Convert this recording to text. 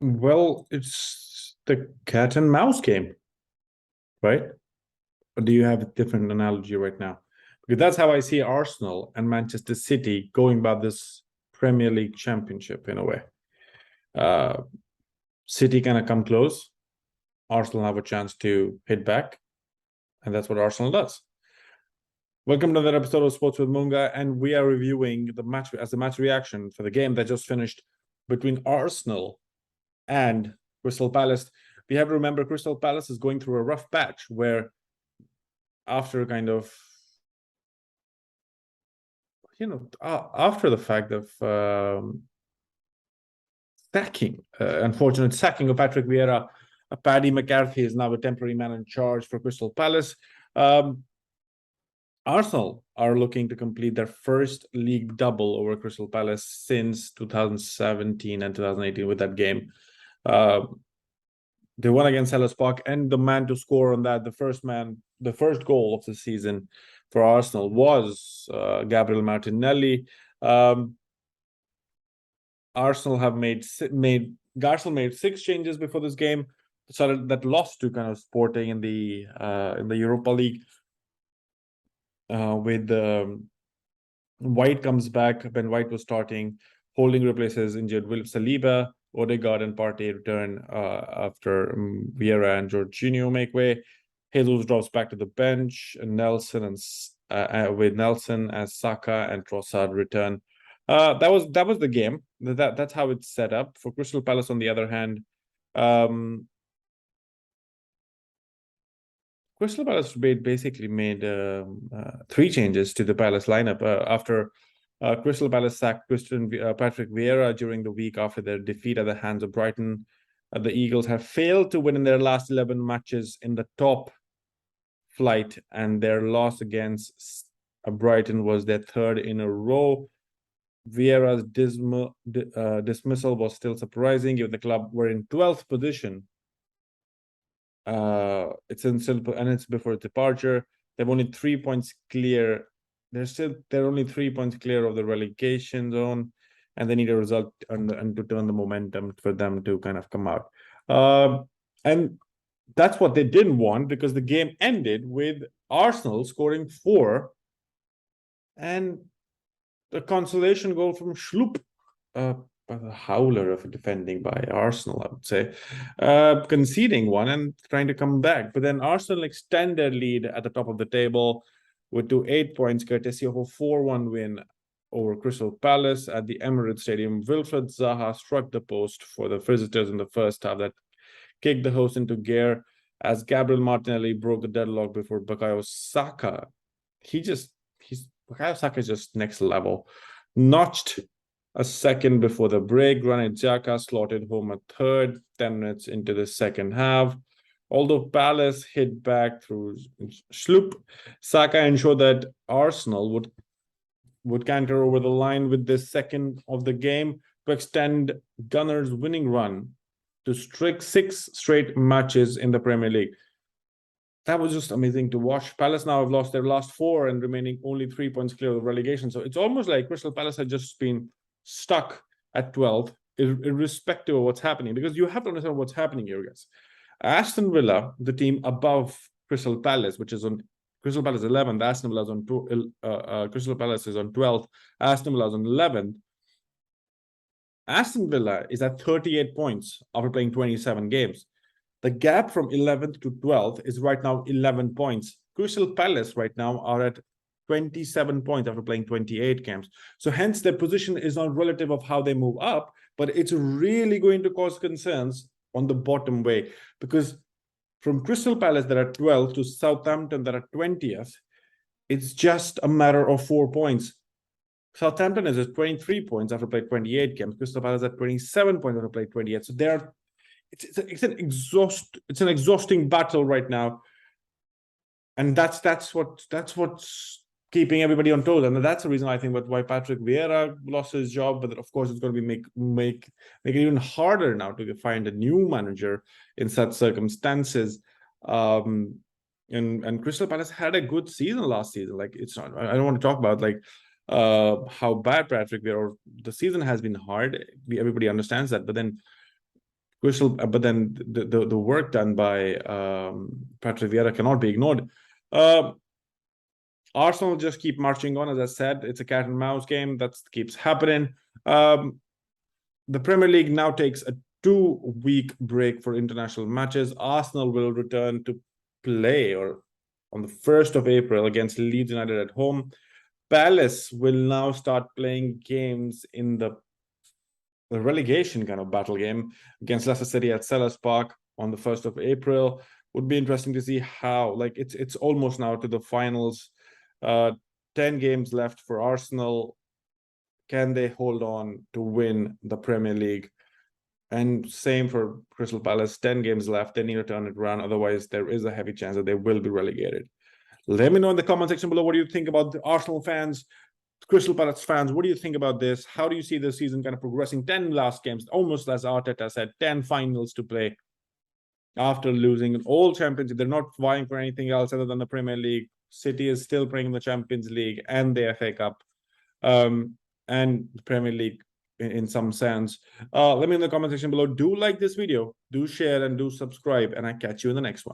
Well, it's the cat and mouse game, right? Or do you have a different analogy right now? Because that's how I see Arsenal and Manchester City going about this Premier League championship in a way. Uh, City gonna come close. Arsenal have a chance to hit back, and that's what Arsenal does. Welcome to another episode of Sports with Munga, and we are reviewing the match as a match reaction for the game that just finished between Arsenal and Crystal Palace. We have to remember Crystal Palace is going through a rough patch where after kind of after the fact of unfortunate sacking of Patrick Vieira, Paddy McCarthy is now a temporary man in charge for Crystal Palace. Arsenal are looking to complete their first league double over Crystal Palace since 2017 and 2018 with that game. They won against Selhurst Park, and the man to score on that, the first goal of the season for Arsenal was Gabriel Martinelli. Arsenal made 6 changes before this game. So that lost to kind of Sporting in the Europa League. With White comes back. Ben White was starting. Holding replaces injured Saliba. Odegaard and Partey return after Vieira and Jorginho make way. Jesus drops back to the bench. And Nelson with Nelson as Saka and Trossard return. That was the game. That's how it's set up. For Crystal Palace, on the other hand, Crystal Palace basically made 3 changes to the Palace lineup after Crystal Palace sacked Patrick Vieira during the week after their defeat at the hands of Brighton. The Eagles have failed to win in their last 11 matches in the top flight, and their loss against Brighton was their 3rd in a row. Vieira's dismissal was still surprising, given the club were in 12th position. It's before departure. They've only 3 points clear. They're only 3 points clear of the relegation zone, and they need a result and to turn the momentum for them to kind of come out. And that's what they didn't want, because the game ended with Arsenal scoring 4 and the consolation goal from Schlupp. A howler of a defending by Arsenal, I would say, conceding one and trying to come back. But then Arsenal extended lead at the top of the table to 8 points, courtesy of a 4-1 win over Crystal Palace at the Emirates Stadium. Wilfried Zaha struck the post for the visitors in the first half that kicked the host into gear, as Gabriel Martinelli broke the deadlock before Bukayo Saka. Bukayo Saka is just next level. Notched a second before the break. Granit Xhaka slotted home a third 10 minutes into the second half. Although Palace hit back through Schlupp, Saka ensured that Arsenal would canter over the line with the second of the game to extend Gunners' winning run to 6 straight matches in the Premier League. That was just amazing to watch. Palace now have lost their last 4 and remaining only 3 points clear of relegation. So it's almost like Crystal Palace had just been stuck at 12th, irrespective of what's happening, because you have to understand what's happening here, guys. Aston Villa, the team above Crystal Palace, which is on Crystal Palace 11th, Aston Villa is on Crystal Palace is on 12th, Aston Villa is on 11th. Aston Villa is at 38 points after playing 27 games. The gap from 11th to 12th is right now 11 points. Crystal Palace right now are at 27 points after playing 28 games. So hence their position is not relative of how they move up, but it's really going to cause concerns on the bottom way, because from Crystal Palace that are 12th to Southampton that are 20th, it's just a matter of 4 points. Southampton is at 23 points after playing 28 games. Crystal Palace at 27 points after playing 28. So it's an exhausting battle right now, and that's what's keeping everybody on toes, and that's the reason I think why Patrick Vieira lost his job. But of course, it's going to be make it even harder now to find a new manager in such circumstances. And Crystal Palace had a good season last season. Like, it's not. I don't want to talk about how bad Patrick Vieira. The season has been hard. Everybody understands that, but then But then the work done by Patrick Vieira cannot be ignored. Arsenal just keep marching on. As I said, it's a cat and mouse game that keeps happening. The Premier League now takes a 2-week break for international matches. Arsenal will return to play on the 1st of April against Leeds United at home. Palace will now start playing games in the relegation kind of battle game against Leicester City at Selhurst Park on the 1st of April. Would be interesting to see how, like, it's almost now to the finals. 10 games left for Arsenal. Can they hold on to win the Premier League? And same for Crystal Palace. 10 games left. They need to turn it around. Otherwise, there is a heavy chance that they will be relegated. Let me know in the comment section below what do you think about the Arsenal fans, Crystal Palace fans. What do you think about this? How do you see the season kind of progressing? 10 last games, almost as Arteta said, 10 finals to play after losing an all championship. They're not vying for anything else other than the Premier League. City is still playing in the Champions League and the FA Cup, and the Premier League in some sense. Let me know in the comment section below. Do like this video, do share, and do subscribe, and I catch you in the next one.